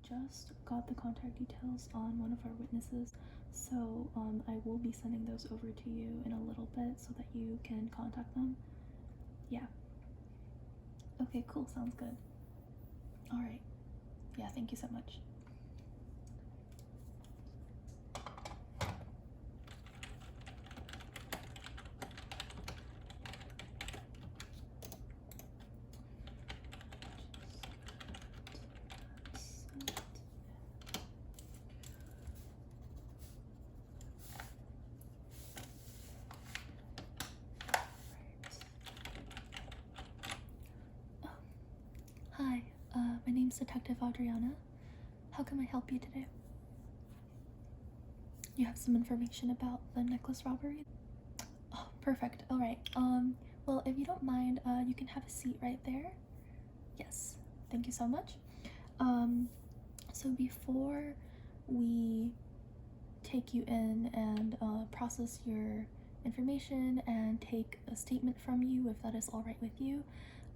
just got the contact details on one of our witnesses, so I will be sending those over to you in a little bit so that you can contact them. Yeah. Okay, cool, sounds good. Alright. Yeah, thank you so much. Hi, my name's Detective Adriana. How can I help you today? You have some information about the necklace robbery? Oh, perfect. Alright, well, if you don't mind, you can have a seat right there. Yes, thank you so much. So before we take you in and process your information and take a statement from you, if that is alright with you,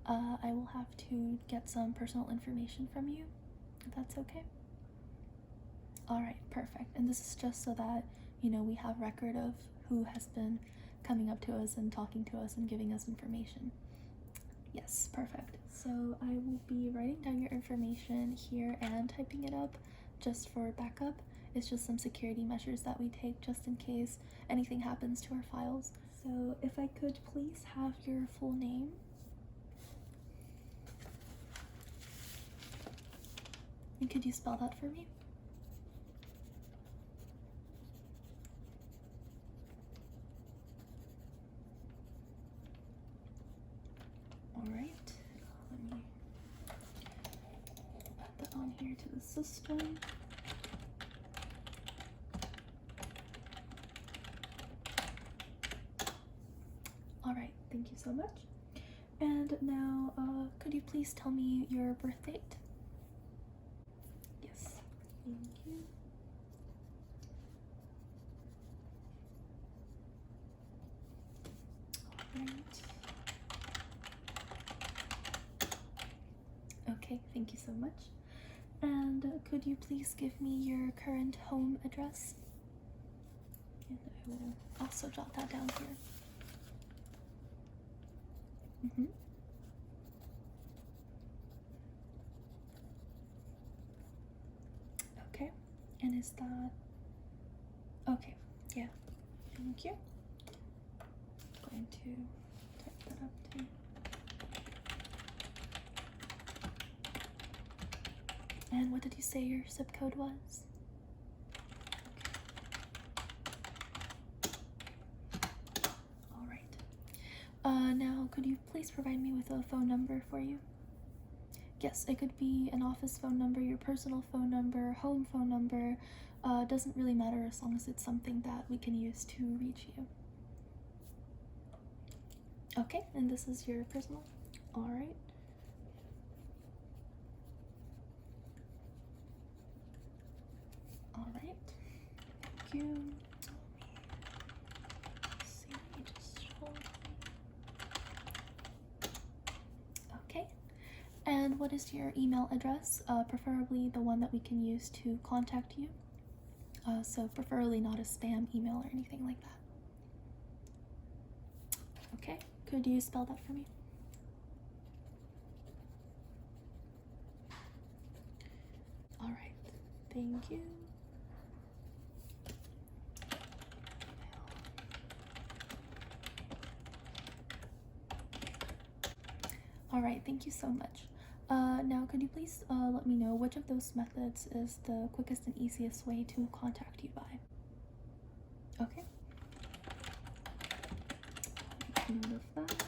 I will have to get some personal information from you, if that's okay. Alright, perfect. And this is just so that, you know, we have record of who has been coming up to us and talking to us and giving us information. Yes, perfect. So I will be writing down your information here and typing it up just for backup. It's just some security measures that we take just in case anything happens to our files. So if I could please have your full name. And could you spell that for me? Alright, let me put that on here to the system. Alright, thank you so much. And now, could you please tell me your birth date? Yes, thank you. Alright. Okay, thank you so much. And could you please give me your current home address? And I will also jot that down here. Okay, and is that okay? Yeah, thank you. I'm going to type that up too. And what did you say your zip code was? Alright. Now could you please provide me with a phone number for you? Yes, it could be an office phone number, your personal phone number, home phone number. Doesn't really matter as long as it's something that we can use to reach you. Okay, and this is your personal? Alright. Alright, thank you. Let's see, just hold. Okay, and what is your email address? Preferably the one that we can use to contact you. So preferably not a spam email or anything like that. Okay, could you spell that for me? Alright, thank you. Alright, thank you so much. Now could you please let me know which of those methods is the quickest and easiest way to contact you by? Okay. Make note of that,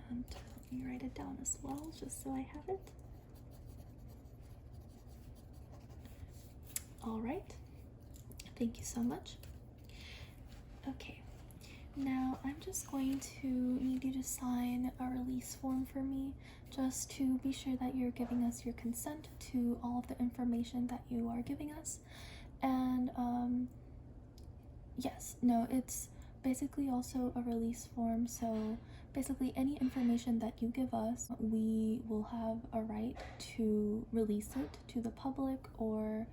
and let me write it down as well, just so I have it. Alright, thank you so much. Okay, now I'm just going to need you to sign a release form for me, just to be sure that you're giving us your consent to all of the information that you are giving us. And yes, no, it's basically also a release form, so basically any information that you give us, we will have a right to release it to the public or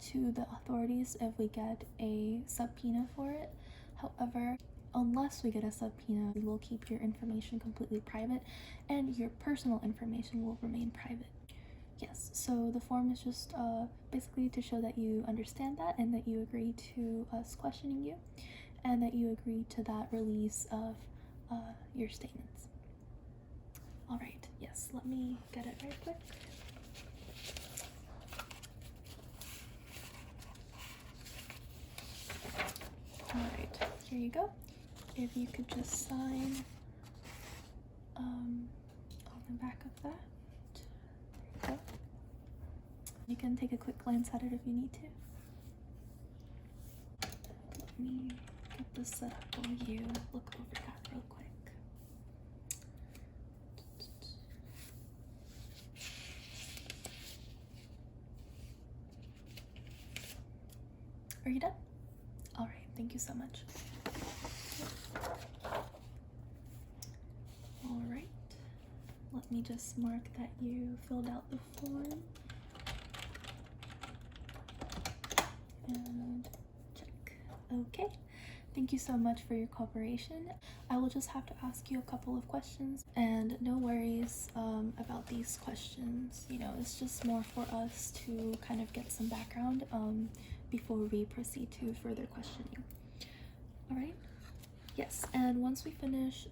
to the authorities if we get a subpoena for it. However, unless we get a subpoena, we will keep your information completely private and your personal information will remain private. Yes, so the form is just basically to show that you understand that and that you agree to us questioning you and that you agree to that release of your statements. All right, yes, let me get it right quick. All right, here you go. If you could just sign on the back of that. There you go. You can take a quick glance at it if you need to. Let me get this set up while you look over that real quick. Are you done? All right, thank you so much. All right, let me just mark that you filled out the form and check. Okay, thank you so much for your cooperation. I will just have to ask you a couple of questions, and no worries about these questions. You know, it's just more for us to kind of get some background before we proceed to further questioning. All right? Yes, and once we finish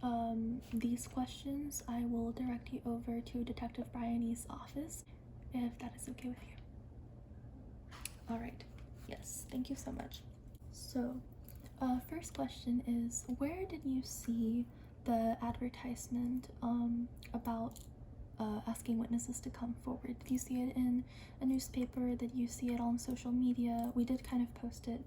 these questions, I will direct you over to Detective Bryoni's office, if that is okay with you. All right. Yes, thank you so much. So, first question is, where did you see the advertisement about asking witnesses to come forward? Did you see it in a newspaper? Did you see it on social media? We did kind of post it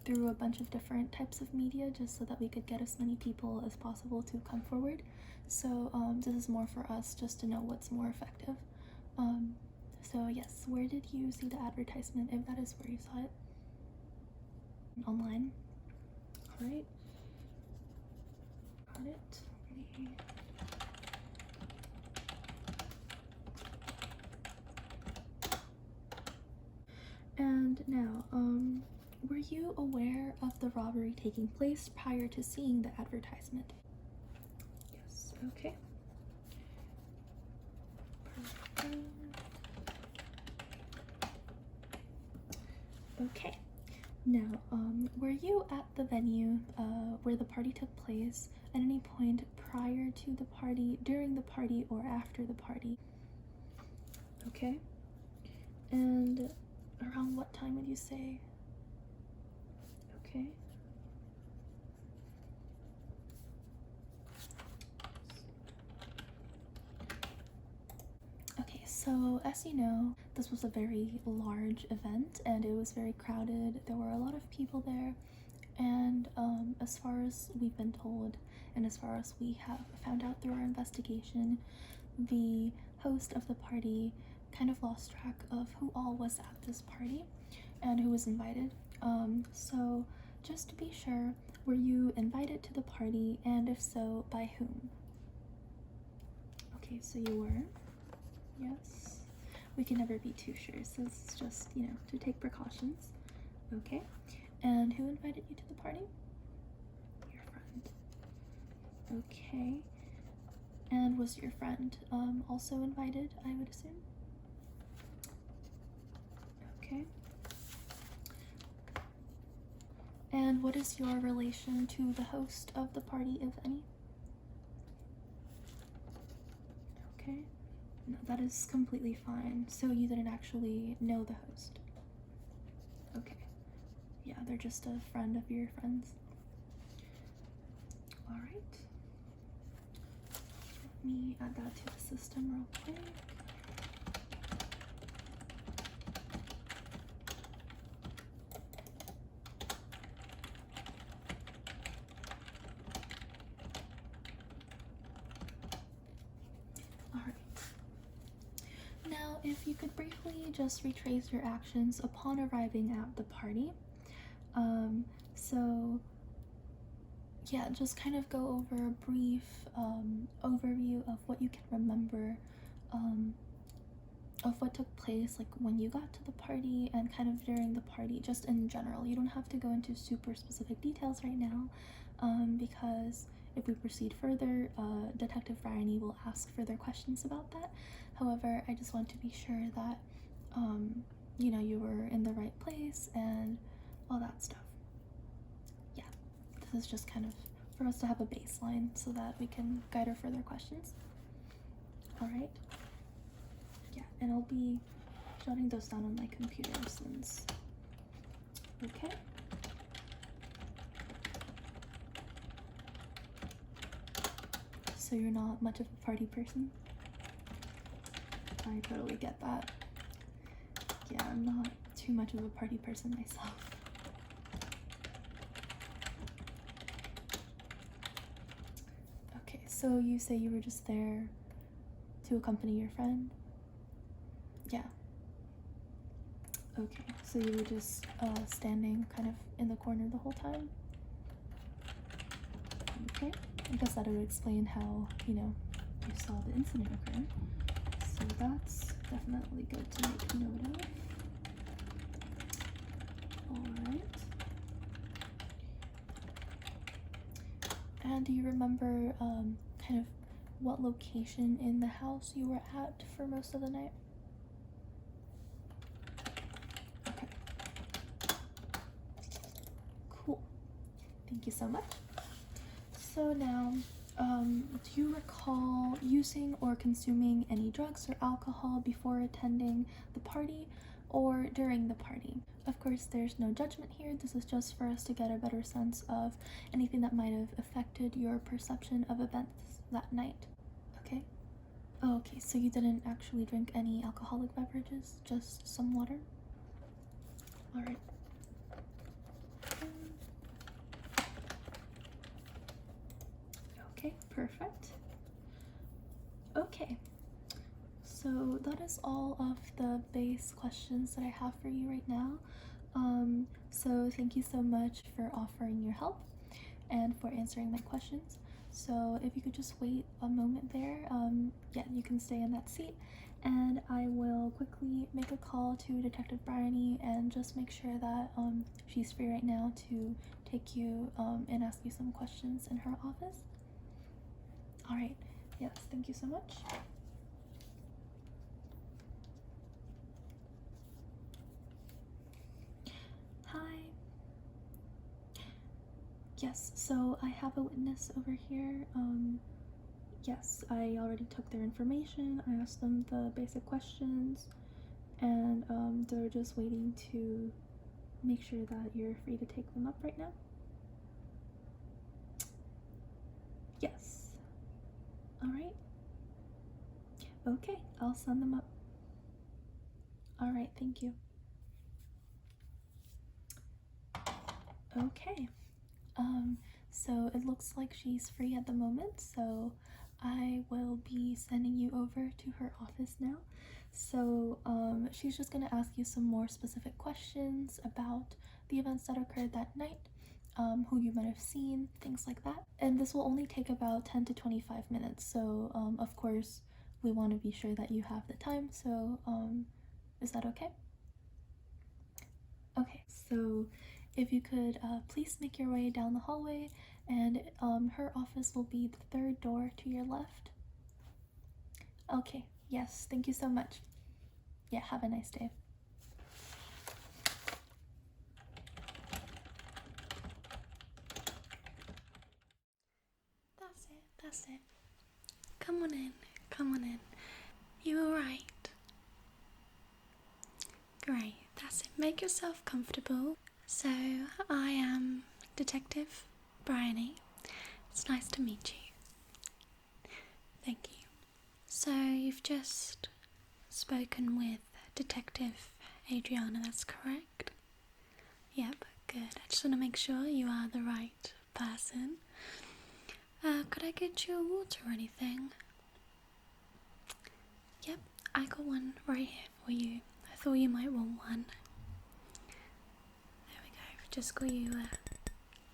through a bunch of different types of media just so that we could get as many people as possible to come forward. So this is more for us just to know what's more effective. So yes, where did you see the advertisement, if that is where you saw it? Online. All right. Got it. And now, were you aware of the robbery taking place prior to seeing the advertisement? Yes, okay. Perfect. Okay. Now, were you at the venue where the party took place at any point prior to the party, during the party, or after the party? Okay. And around what time would you say? Okay. Okay, so as you know, this was a very large event and it was very crowded. There were a lot of people there, and as far as we've been told and as far as we have found out through our investigation, the host of the party kind of lost track of who all was at this party and who was invited. So just to be sure, were you invited to the party, and if so, by whom? Okay, so you were. Yes. We can never be too sure, so it's just, you know, to take precautions. Okay. And who invited you to the party? Your friend. Okay. And was your friend also invited, I would assume? Okay. And what is your relation to the host of the party, if any? Okay. No, that is completely fine. So you didn't actually know the host? Okay. Yeah, they're just a friend of your friends. All right. Let me add that to the system real quick. If you could briefly just retrace your actions upon arriving at the party. So yeah, just kind of go over a brief overview of what you can remember of what took place, like when you got to the party and kind of during the party, just in general. You don't have to go into super specific details right now, because if we proceed further, Detective Bryoni will ask further questions about that. However, I just want to be sure that, you know, you were in the right place and all that stuff. Yeah, this is just kind of for us to have a baseline so that we can guide our further questions. Alright? Yeah, and I'll be jotting those down on my computer since. Okay. So you're not much of a party person? I totally get that. Yeah, I'm not too much of a party person myself. Okay, so you say you were just there to accompany your friend? Yeah. Okay, so you were just standing kind of in the corner the whole time? Okay, I guess that would explain how, you know, you saw the incident occur. So that's definitely good to make note of. Alright. And do you remember kind of what location in the house you were at for most of the night? Okay. Cool. Thank you so much. So now, do you recall using or consuming any drugs or alcohol before attending the party or during the party? Of course, there's no judgment here. This is just for us to get a better sense of anything that might have affected your perception of events that night. Okay? Oh, okay, so you didn't actually drink any alcoholic beverages, just some water? Alright. Okay, perfect. Okay, so that is all of the base questions that I have for you right now. So thank you so much for offering your help and for answering my questions. So if you could just wait a moment there, yeah, you can stay in that seat, and I will quickly make a call to Detective Bryoni and just make sure that she's free right now to take you and ask you some questions in her office. Alright, yes, thank you so much. Hi. Yes, so I have a witness over here. Yes, I already took their information. I asked them the basic questions, and they're just waiting to make sure that you're free to take them up right now. Yes. Alright. Okay, I'll send them up. Alright, thank you. Okay. So it looks like she's free at the moment, so I will be sending you over to her office now. So she's just gonna ask you some more specific questions about the events that occurred that night, who you might have seen, things like that. And this will only take about 10 to 25 minutes, so of course we want to be sure that you have the time, so is that okay? Okay, so if you could please make your way down the hallway, and her office will be the third door to your left. Okay, yes, thank you so much. Yeah, have a nice day. That's it. Come on in, come on in. You alright? Great, that's it. Make yourself comfortable. So, I am Detective Bryoni. It's nice to meet you. Thank you. So, you've just spoken with Detective Adriana, that's correct? Yep, good. I just want to make sure you are the right person. Could I get you a water or anything? Yep, I got one right here for you. I thought you might want one. There we go, just got you a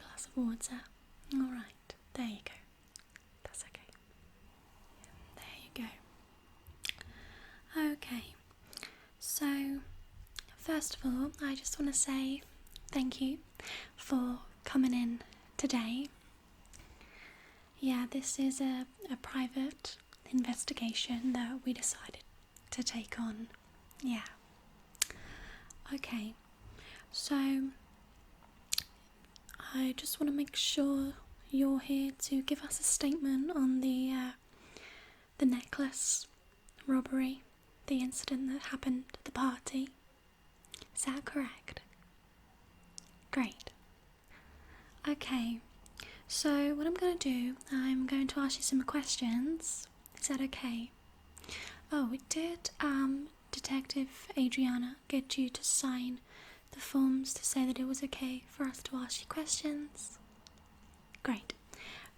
glass of water. Alright, there you go. That's okay. There you go. Okay, so first of all, I just want to say thank you for coming in today. Yeah, this is a private investigation that we decided to take on. Yeah. Okay, so I just want to make sure you're here to give us a statement on the necklace robbery, the incident that happened at the party. Is that correct? Great. Okay, so what I'm going to do, I'm going to ask you some questions. Is that okay? Oh, did Detective Adriana get you to sign the forms to say that it was okay for us to ask you questions? Great.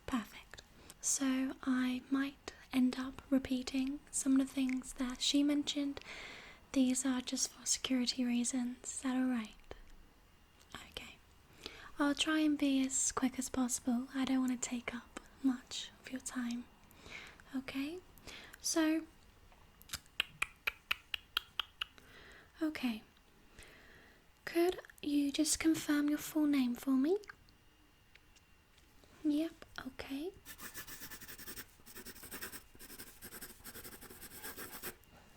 Perfect. So I might end up repeating some of the things that she mentioned. These are just for security reasons. Is that alright? Okay. I'll try and be as quick as possible. I don't want to take up much of your time. Okay? So, okay. Could you just confirm your full name for me? Yep, okay.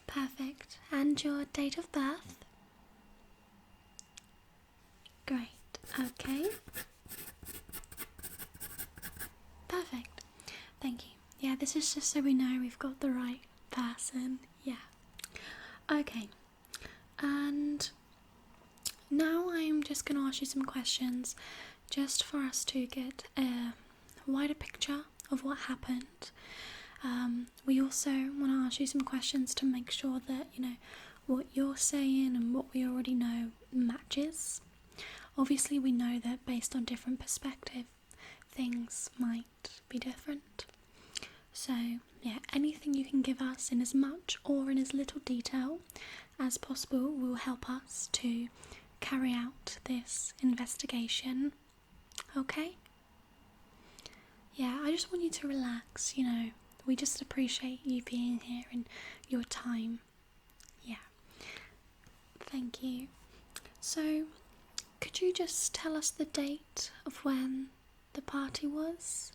Perfect. And your date of birth? Great, okay. Perfect. Thank you. Yeah, this is just so we know we've got the right person. Yeah. Okay. And now I'm just going to ask you some questions just for us to get a wider picture of what happened. We also want to ask you some questions to make sure that, what you're saying and what we already know matches. Obviously, we know that based on different perspective, things might be different. So, yeah, anything you can give us in as much or in as little detail as possible will help us to carry out this investigation. Okay? Yeah, I just want you to relax, We just appreciate you being here and your time. Yeah. Thank you. So, could you just tell us the date of when the party was?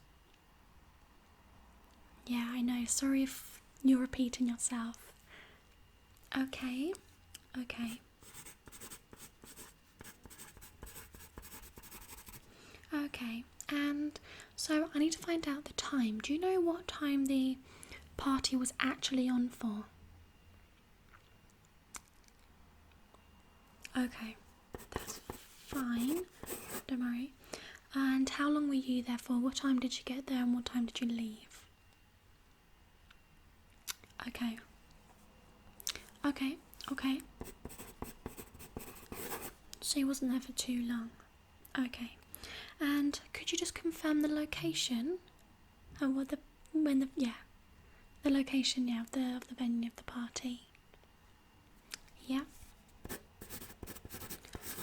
Yeah, I know. Sorry if you're repeating yourself. Okay. Okay. Okay. And so I need to find out the time. Do you know what time the party was actually on for? Okay, that's fine. Don't worry. And how long were you there for? What time did you get there and what time did you leave? Okay. Okay, okay. So you wasn't there for too long. Okay. And could you just confirm the location? And the location, of the venue of the party. Yeah.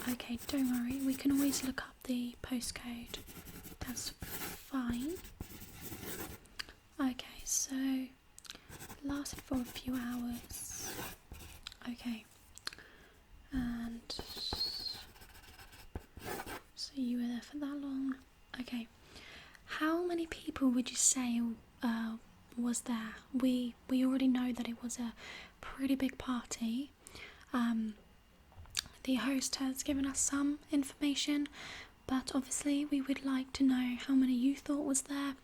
Okay, don't worry. We can always look up the postcode. That's fine. Okay, so it lasted for a few hours. Okay. And so you were there for that long. Okay. How many people would you say was there? We already know that it was a pretty big party. The host has given us some information, but obviously we would like to know how many you thought was there.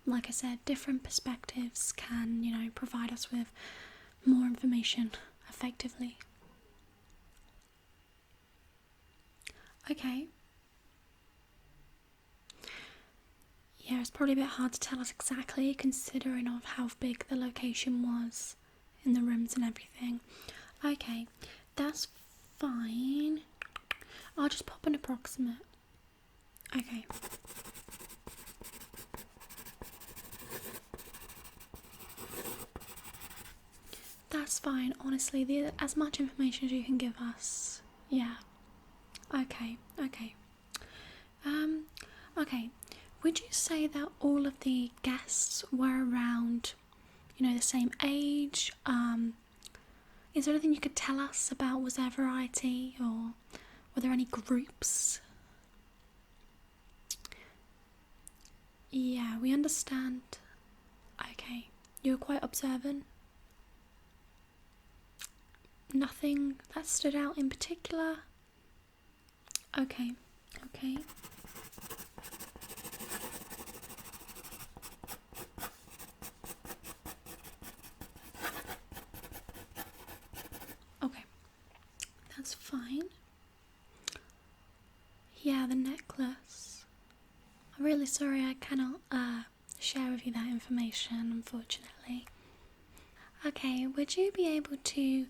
Like I said, different perspectives can, provide us with more information effectively. Okay. Yeah, it's probably a bit hard to tell us exactly considering of how big the location was in the rooms and everything. Okay, that's fine. I'll just pop an approximate. Okay. That's fine, honestly, as much information as you can give us. Yeah. Okay. Okay. would you say that all of the guests were around, the same age? Is there anything you could tell us about? Was there variety, or were there any groups? Yeah, we understand. Okay, you were quite observant. Nothing that stood out in particular? Okay. Okay. Okay. That's fine. Yeah, the necklace. I'm really sorry I cannot share with you that information, unfortunately. Okay, would you be able to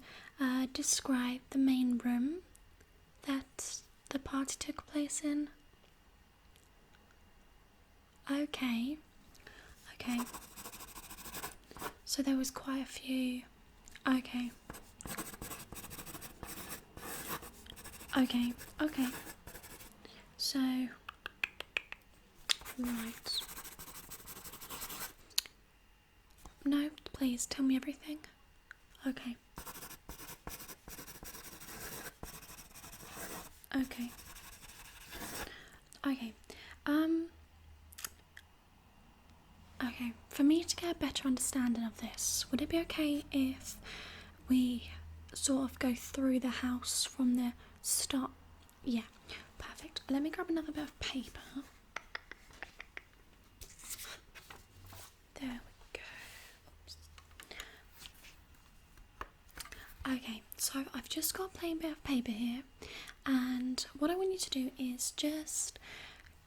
describe the main room that the party took place in? Okay. Okay. So there was quite a few. Okay. Okay. Okay. So, right. No, please tell me everything. Okay. Okay. Okay. Okay. For me to get a better understanding of this, would it be okay if we sort of go through the house from the start? Yeah. Perfect. Let me grab another bit of paper. There we go. Oops. Okay, so I've just got a plain bit of paper here, and what I want you to do is just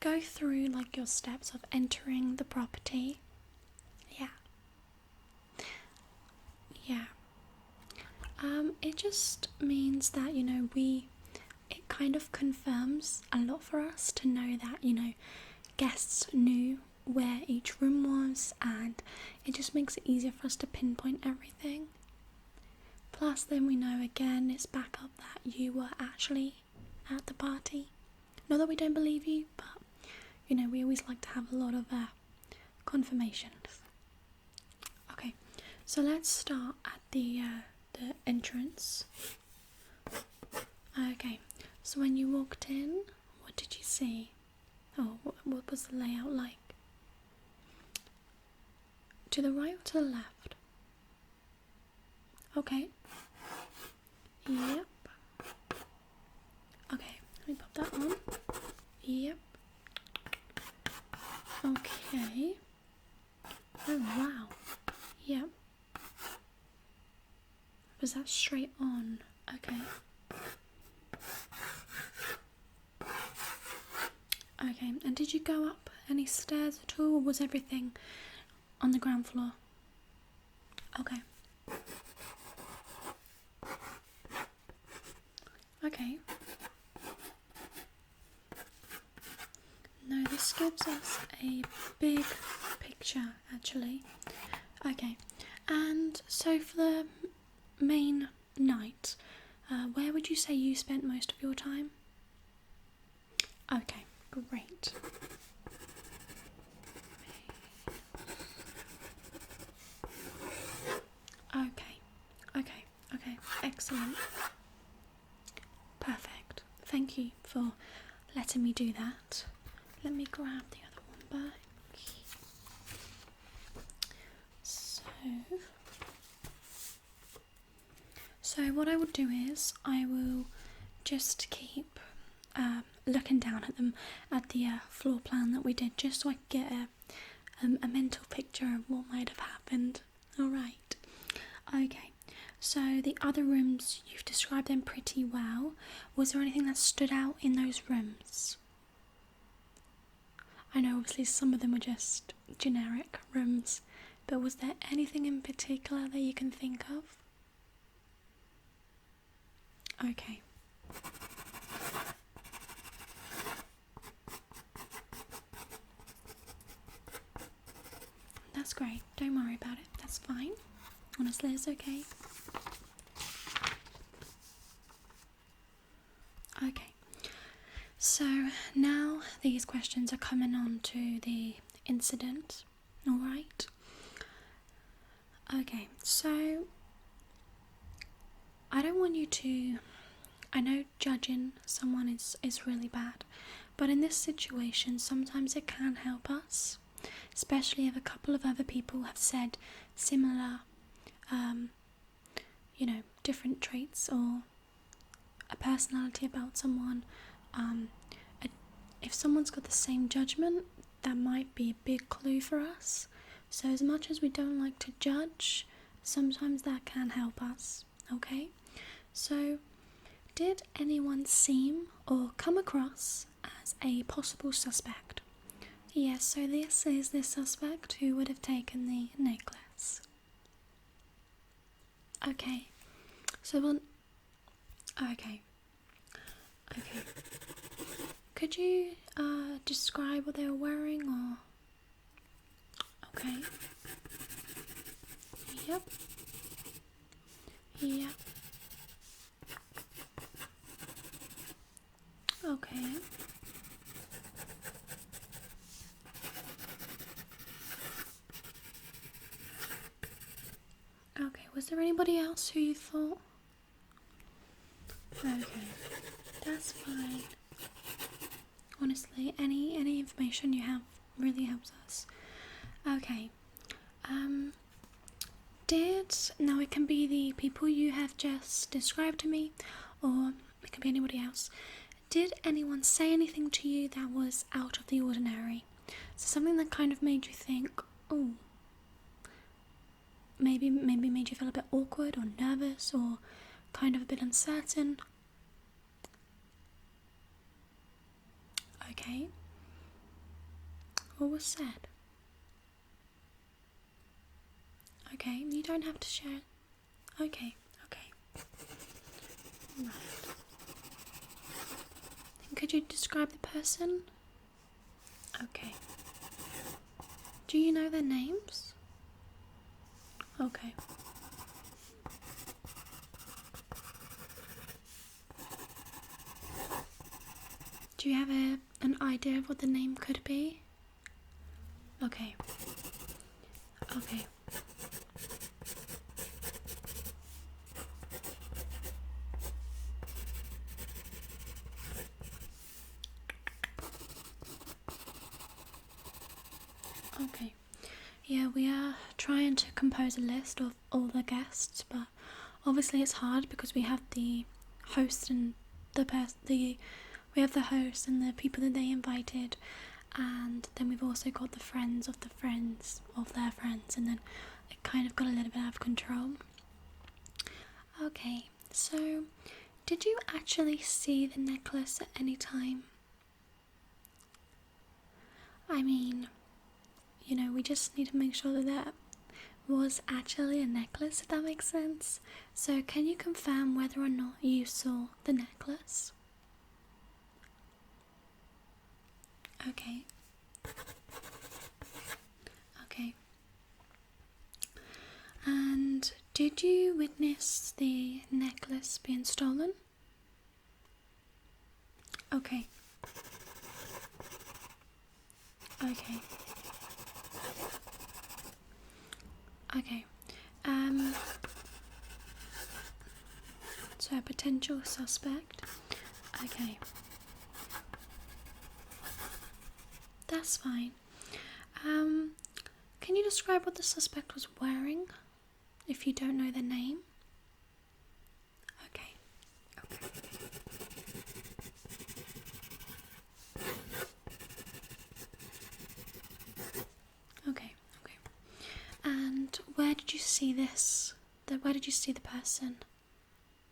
go through like your steps of entering the property. Yeah. Yeah. It just means that, it kind of confirms a lot for us to know that, guests knew where each room was, and it just makes it easier for us to pinpoint everything. Plus then we know again it's back up that you were actually at the party. Not that we don't believe you, but we always like to have a lot of confirmations. Okay, so let's start at the entrance. Okay, so when you walked in, what did you see? Oh, what was the layout like? To the right or to the left? Okay. Yep. Okay, let me pop that on. Yep. Okay. Oh wow. Yep. Was that straight on? Okay. Okay, and did you go up any stairs at all, or was everything on the ground floor? Okay. Okay. No, this gives us a big picture, actually. Okay, and so for the main night, where would you say you spent most of your time? Okay, great. Okay, excellent. Perfect. Thank you for letting me do that. Let me grab the other one back. So what I will do is I will just keep looking down at them at the floor plan that we did, just so I can get a mental picture of what might have happened. Alright. Okay. So the other rooms, you've described them pretty well. Was there anything that stood out in those rooms? I know obviously some of them were just generic rooms, but was there anything in particular that you can think of? Okay. That's great. Don't worry about it. That's fine. Honestly, it's okay. Okay. So now these questions are coming on to the incident, alright? Okay, so I don't want you to, I know judging someone is really bad, but in this situation sometimes it can help us, especially if a couple of other people have said similar, different traits or a personality about someone. If someone's got the same judgment, that might be a big clue for us. So as much as we don't like to judge, sometimes that can help us, okay? So, did anyone seem or come across as a possible suspect? Yes, so this is the suspect who would have taken the necklace. Okay, so okay. Could you describe what they were wearing, or? Okay. Yep. Okay. Okay, was there anybody else who you thought? Okay, that's fine. Honestly, any information you have really helps us. Okay. Now it can be the people you have just described to me, or it can be anybody else. Did anyone say anything to you that was out of the ordinary? So something that kind of made you think, oh, maybe made you feel a bit awkward or nervous or kind of a bit uncertain. Okay. What was said? Okay, you don't have to share it. Okay. Right. And could you describe the person? Okay. Do you know their names? Okay. Do you have an idea of what the name could be? Okay. Okay. Yeah, we are trying to compose a list of all the guests, but obviously it's hard because we have the host and we have the host and the people that they invited, and then we've also got the friends of the friends of their friends, and then it kind of got a little bit out of control. Okay, so did you actually see the necklace at any time? I mean, we just need to make sure that was actually a necklace, if that makes sense. So can you confirm whether or not you saw the necklace? Okay. And did you witness the necklace being stolen? Okay. So a potential suspect. Okay. That's fine. Can you describe what the suspect was wearing, if you don't know their name? Okay. And where did you see this? Where did you see the person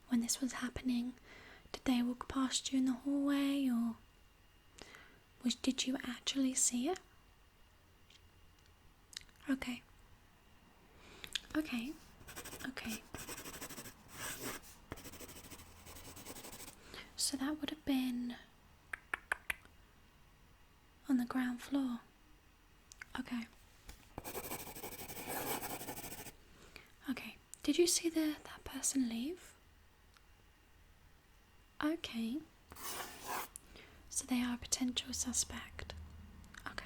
when this was happening? Did they walk past you in the hallway, or did you actually see it? Okay. So that would have been on the ground floor. Okay. Did you see that person leave? Okay. So they are a potential suspect. Okay.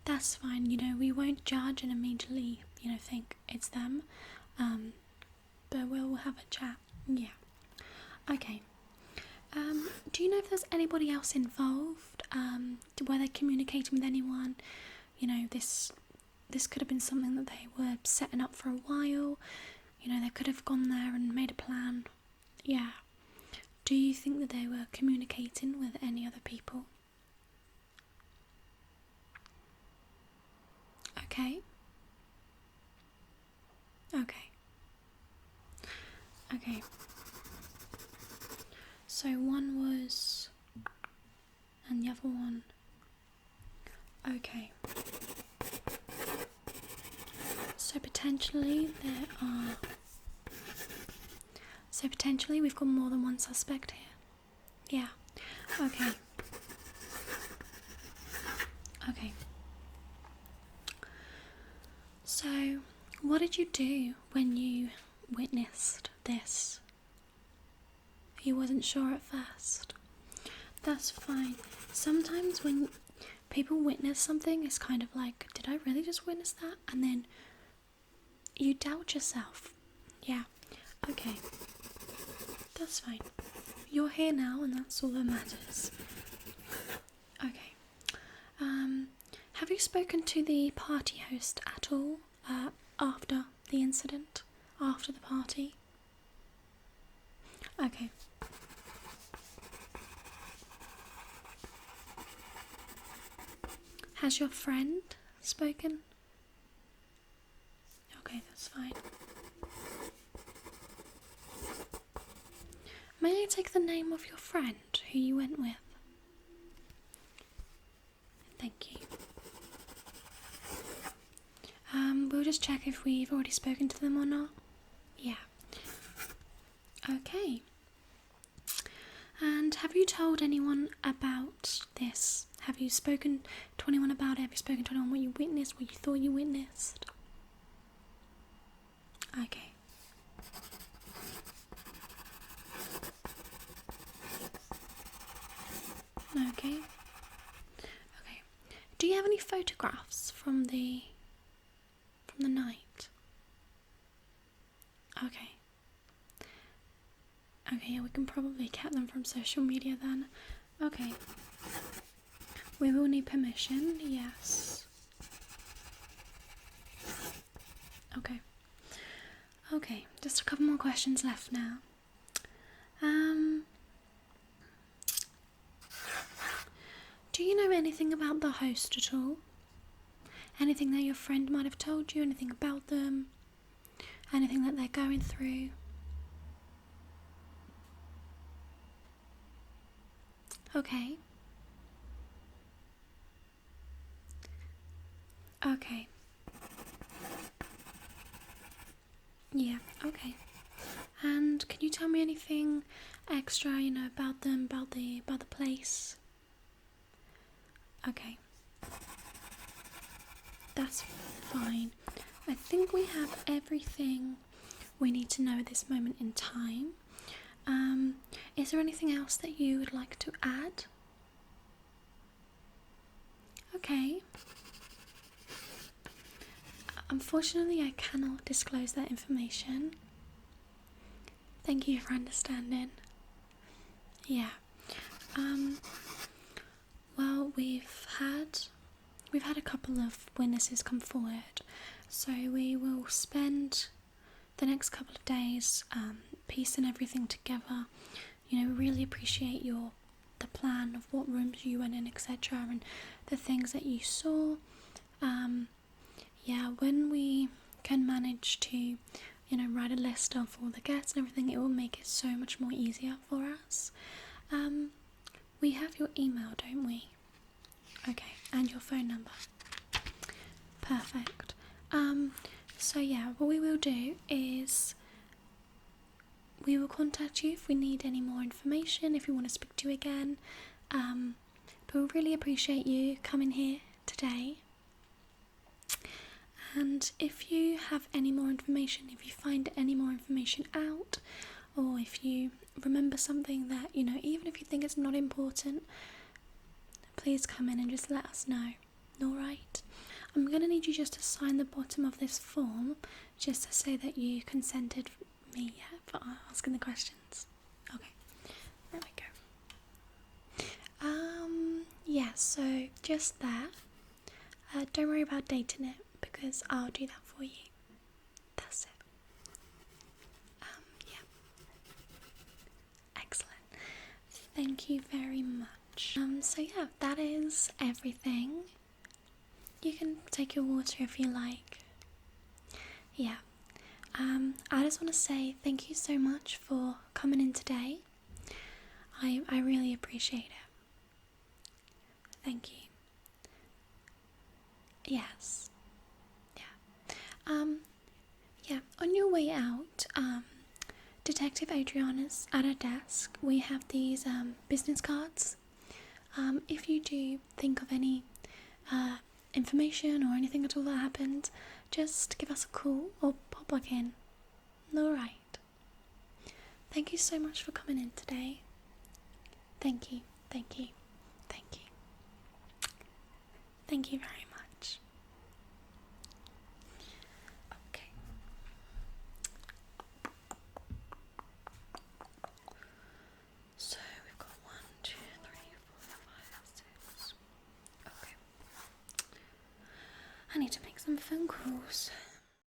That's fine, you know, we won't judge and immediately, you know, think it's them. But we'll have a chat. Yeah. Okay. Do you know if there's anybody else involved? Were they communicating with anyone? You know, this could have been something that they were setting up for a while. You know, they could have gone there and made a plan. Yeah. Do you think that they were communicating with any other people? Okay. Okay. Okay. So one was, and the other one. Okay. So potentially we've got more than one suspect here. Yeah. Okay. Okay. So, what did you do when you witnessed this? You wasn't sure at first. That's fine. Sometimes when people witness something, it's kind of like, did I really just witness that? And then you doubt yourself. Yeah. Okay. That's fine. You're here now and that's all that matters. Okay. Have you spoken to the party host at all after the incident? After the party? Okay. Has your friend spoken? Okay, that's fine. May I take the name of your friend who you went with? Thank you. We'll just check if we've already spoken to them or not. Yeah. Okay. And have you told anyone about this? Have you spoken to anyone about it? Have you spoken to anyone what you witnessed, what you thought you witnessed? Okay. Okay. Okay. Do you have any photographs from the night? Okay. Okay, yeah, we can probably get them from social media then. Okay. We will need permission, yes. Okay. Okay, just a couple more questions left now. Do you know anything about the host at all? Anything that your friend might have told you? Anything about them? Anything that they're going through? Okay. Okay. Yeah, okay. And can you tell me anything extra, you know, about them, about the place? Okay. That's fine. I think we have everything we need to know at this moment in time. Is there anything else that you would like to add? Okay. Unfortunately, I cannot disclose that information. Thank you for understanding. Yeah. Well, we've had a couple of witnesses come forward, so we will spend the next couple of days piecing everything together. You know, we really appreciate the plan of what rooms you went in, etc., and the things that you saw. Yeah, when we can manage to, you know, write a list of all the guests and everything, it will make it so much more easier for us. We have your email, don't we? Okay, and your phone number. Perfect. So yeah, what we will do is we will contact you if we need any more information, if we want to speak to you again. But we really appreciate you coming here today. And if you have any more information, if you find any more information out, or if you remember something that, you know, even if you think it's not important, please come in and just let us know. Alright? I'm going to need you just to sign the bottom of this form just to say that you consented me, yeah, for asking the questions. Okay, there we go. Yeah, so just that. Don't worry about dating it because I'll do that for you. That's it. Yeah. Excellent. Thank you very much. So yeah, that is everything. You can take your water if you like. Yeah. I just want to say thank you so much for coming in today. I really appreciate it. Thank you. Yes. Yeah. Yeah, on your way out, Detective Adriana's at her desk. We have these business cards. If you do think of any information or anything at all that happened, just give us a call or pop back in. Alright. Thank you so much for coming in today. Thank you, thank you, thank you. Thank you very much. Okay. So we've got 1, 2, 3, 4, 5, 6. Okay. I need to make some phone calls.